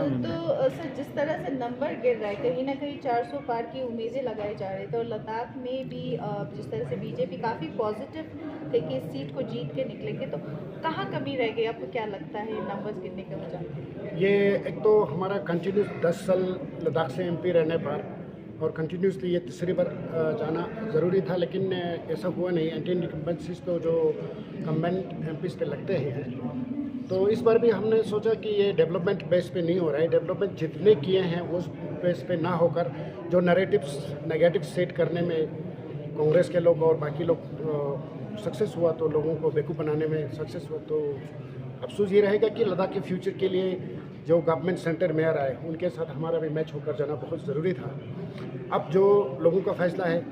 तो सर जिस तरह से नंबर गिर रहा है, कहीं ना कहीं 400 पार की उम्मीदें लगाई जा रही थी और लद्दाख में भी जिस तरह से बीजेपी काफ़ी पॉजिटिव थे कि इस सीट को जीत के निकलेंगे, तो कहाँ कमी रह गई? आपको क्या लगता है नंबर्स गिरने के वजह? ये एक तो हमारा कंटिन्यूस 10 साल लद्दाख से एमपी रहने पर और कंटिन्यूसली ये तीसरी बार जाना ज़रूरी था, लेकिन ऐसा हुआ नहीं। एंटी इनकम्बेंसीज तो जो कम्बेंट एमपीज़ पे लगते ही हैं, तो इस बार भी हमने सोचा कि ये डेवलपमेंट बेस पे नहीं हो रहा है। डेवलपमेंट जितने किए हैं उस बेस पे ना होकर जो नेगेटिव सेट करने में कांग्रेस के लोग और बाकी लोग सक्सेस हुआ, तो लोगों को बेवकूफ़ बनाने में सक्सेस हुआ। तो अफसोस ये रहेगा कि लद्दाख के फ्यूचर के लिए जो गवर्नमेंट सेंटर में आ रहा है उनके साथ हमारा भी मैच होकर जाना बहुत ज़रूरी था। अब जो लोगों का फैसला है।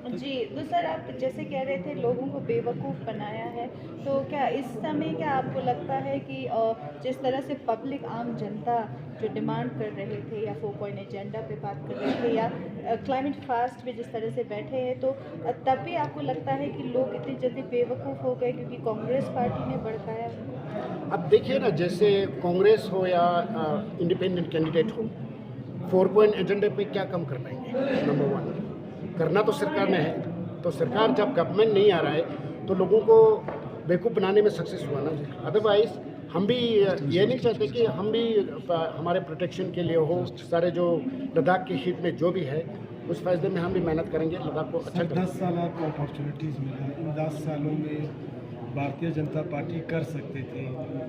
जी, तो सर आप जैसे कह रहे थे लोगों को बेवकूफ़ बनाया है, तो क्या इस समय क्या आपको लगता है कि जिस तरह से पब्लिक आम जनता जो डिमांड कर रहे थे या 4 पॉइंट एजेंडा पे बात कर रहे थे या क्लाइमेट फास्ट में जिस तरह से बैठे हैं, तो तब भी आपको लगता है कि लोग इतनी जल्दी बेवकूफ़ हो गए क्योंकि कांग्रेस पार्टी ने भड़काया? अब देखिए ना, जैसे कांग्रेस हो या इंडिपेंडेंट कैंडिडेट हो, 4 पॉइंट एजेंडे पे क्या कम कर पाएंगे? नंबर 1 करना तो सरकार ने है, तो सरकार जब गवर्नमेंट नहीं आ रहा है तो लोगों को बेवकूफ़ बनाने में सक्सेस हुआ ना। अदरवाइज हम भी ये नहीं चाहते कि हम भी हमारे प्रोटेक्शन के लिए हो, सारे जो लद्दाख के हित में जो भी है उस फैसले में हम भी मेहनत करेंगे, लद्दाख को अच्छा करेंगे। 10 साल आपको अपॉर्चुनिटीज़ मिला, इन 10 सालों में भारतीय जनता पार्टी कर सकते थे,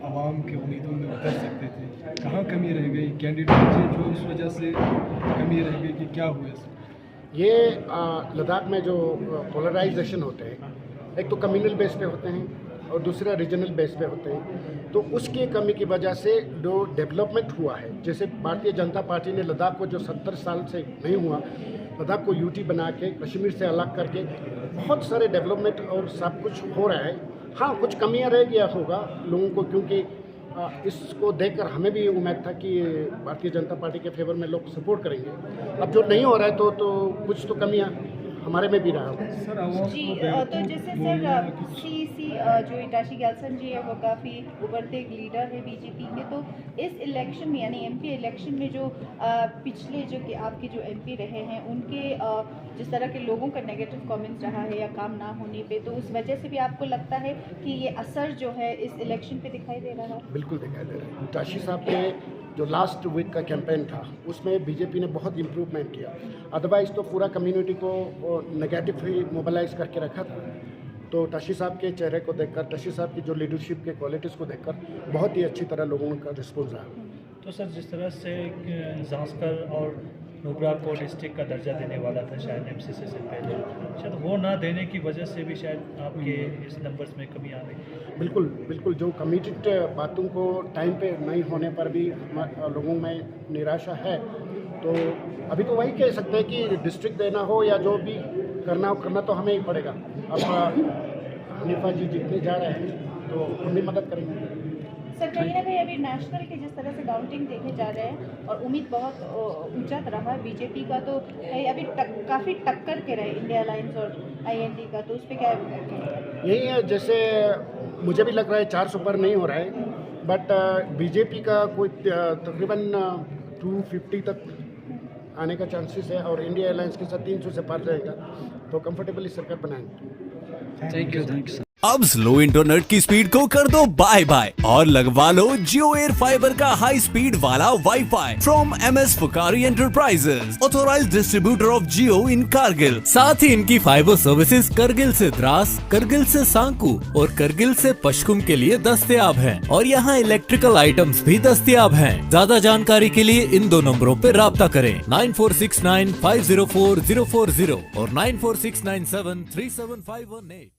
आवाम के उम्मीदों में उतर सकते थे, कहाँ कमी रह गई? कैंडिडेट चेंज हो, इस वजह से कमी रह गई कि क्या हुआ? ये लद्दाख में जो पोलराइजेशन होते हैं, एक तो कम्युनल बेस पे होते हैं और दूसरा रीजनल बेस पे होते हैं, तो उसकी कमी की वजह से जो डेवलपमेंट हुआ है, जैसे भारतीय जनता पार्टी ने लद्दाख को जो 70 साल से नहीं हुआ, लद्दाख को यूटी बना के कश्मीर से अलग करके बहुत सारे डेवलपमेंट और सब कुछ हो रहा है। हाँ, कुछ कमियां रह गया होगा लोगों को, क्योंकि इसको देखकर हमें भी उम्मीद था कि भारतीय जनता पार्टी के फेवर में लोग सपोर्ट करेंगे। अब जो नहीं हो रहा है तो कुछ तो कमियां हमारे में भी रहा होगा। जी, तो जैसे सर सीसी जो इटाशी गैल्सन जी है वो काफ़ी उभरते एक लीडर है बीजेपी के, तो इस इलेक्शन में यानी एमपी इलेक्शन में जो पिछले जो कि आपके जो एमपी रहे हैं उनके जिस तरह के लोगों का नेगेटिव कमेंट्स रहा है या काम ना होने पे, तो उस वजह से भी आपको लगता है कि ये असर जो है इस इलेक्शन पे दिखाई दे रहा है? बिल्कुल दिखाई दे रहा है। इटाशी साहब के जो लास्ट वीक का कैंपेन था उसमें बीजेपी ने बहुत इम्प्रूवमेंट किया, अदरवाइज तो पूरा कम्युनिटी को नेगेटिव ही मोबिलाइज करके रखा था। तो टशी साहब के चेहरे को देखकर, टशी साहब की जो लीडरशिप के क्वालिटीज़ को देखकर बहुत ही अच्छी तरह लोगों का रिस्पॉन्स रहा। तो सर जिस तरह से जांस्कर और नुब्रा को डिस्ट्रिक्ट का दर्जा देने वाला था शायद एमसीसी से पहले, शायद वो ना देने की वजह से भी शायद आपके इस नंबर्स में कमी आ गई। बिल्कुल जो कमिटेड बातों को टाइम पे नहीं होने पर भी लोगों में निराशा है, तो अभी तो वही कह सकते हैं कि डिस्ट्रिक्ट देना हो या जो भी करना तो हमें ही पड़ेगा। अब हनीफा जी जितने जा रहे हैं तो हम भी मदद करेंगे। सर कहीं ना कहीं अभी नेशनल के जिस तरह से काउंटिंग देखे जा रहे हैं और उम्मीद बहुत ऊंचा रहा है बीजेपी का, तो अभी काफ़ी टक्कर के रहे इंडिया अलायंस और आईएनडी का, तो उस पर क्या यही है? जैसे मुझे भी लग रहा है 400 पर नहीं हो रहा है, बट बीजेपी का कोई तकरीबन 250 तक आने का चांसेस है और इंडिया अलायंस के साथ 300 से पार जाएगा, तो कंफर्टेबली सरकार बनाएंगे। Thank you. अब स्लो इंटरनेट की स्पीड को कर दो बाय बाय और लगवा लो जियो एयर फाइबर का हाई स्पीड वाला wifi from MS Phukari enterprises, authorised distributor of Jio in Kargil. साथ ही इनकी फाइबर सर्विसेज करगिल से द्रास, करगिल से सांकू और करगिल से पशकुम के लिए दस्तयाब हैं और यहाँ इलेक्ट्रिकल आइटम्स भी दस्तयाब हैं। ज्यादा जानकारी के लिए इन 2 नंबरों पर राब्ता करें 9469504040 और 9469737518।